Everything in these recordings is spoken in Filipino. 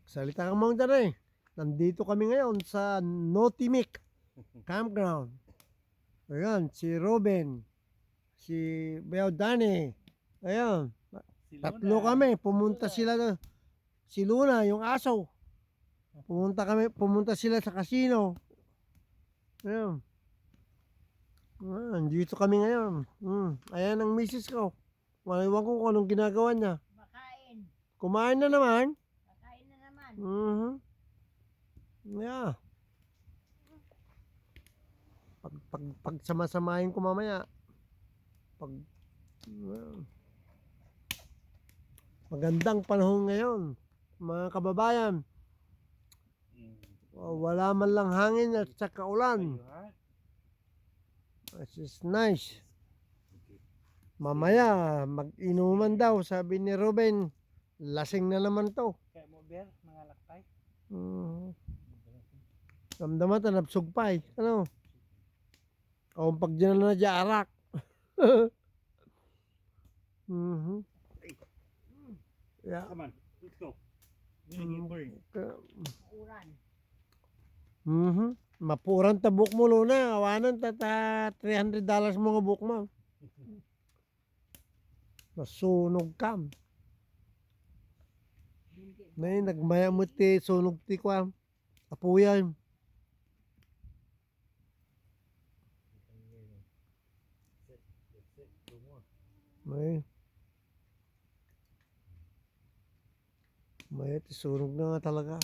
Salita ka mong dyan eh. Nandito kami ngayon sa Notimic Campground. Ayan, si Ruben, si Beo Dani. Ayan, tatlo kami. Pumunta sila na. Si Luna, yung aso. Pumunta sila sa casino. Ayan. Dito kami ngayon. Ayan ang misis ko. Maliwan ko kung anong ginagawa niya. Makain. Kumain na naman. Makain na naman. Yeah. Pag sama-samahin ko mamaya. Magandang panahon ngayon, mga kababayan. Wala man lang hangin at saka ulan. This is nice. Mamaya, mag-inuman daw, sabi ni Ruben. Lasing na naman to. Kaya mo ber, mga lakay. Damdaman ta napsugpay. Ano? O pag dyan na dyan arak. Yeah. Come on, let's go. Uran. Mapuran ta book mo Luna. Awanan ta $300 mo nga book mo. Nasunog kam. May nagmayamot ti sunog ti kwa. Apuyan. May ti sunog na nga talaga.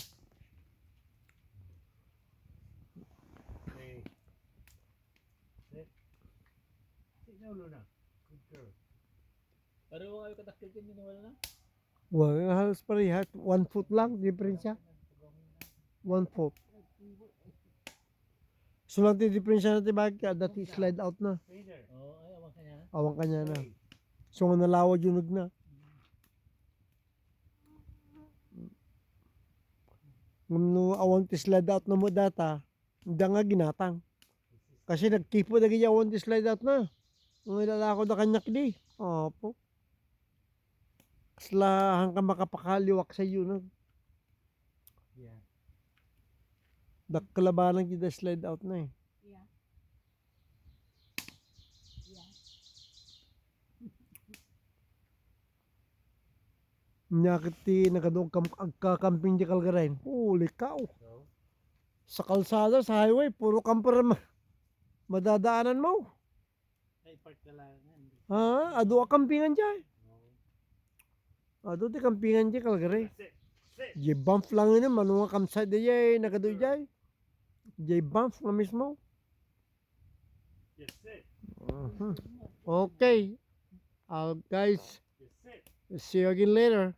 Pareho kayo katakil din yun, wala na? Well, halos parehas. 1 foot lang, diferensya. 1 foot. So lang ti diferensya natin bakit dati slide out na. Oo, ay, awang kanya. Awang kanya na. So nga nalawad yunog na. Ngam awang ti slide out na mo data, hindi nga ginatang. Kasi nagkipo na ganyan awang ti slide out na. Ang ilalako na kanyak di. Opo. Kasla hanggang makapakaliwak sa iyo na. Yeah. Nakalabanan kita slide out na eh. Yeah. Yeah. Nyakit ti nakadong kakamping di Calgarain. Holy cow. Sa kalsada, sa highway, puro camper madadaanan mo. Ay, park ka lang. Ha? Ado kampingan dyan. Ado ti kampingan dyan Calgary. Jay bump lang yun, manunga campsite di jay, nakadoy jay. Jay bump na mismo. Yes, it. Okay. Guys, see you again later.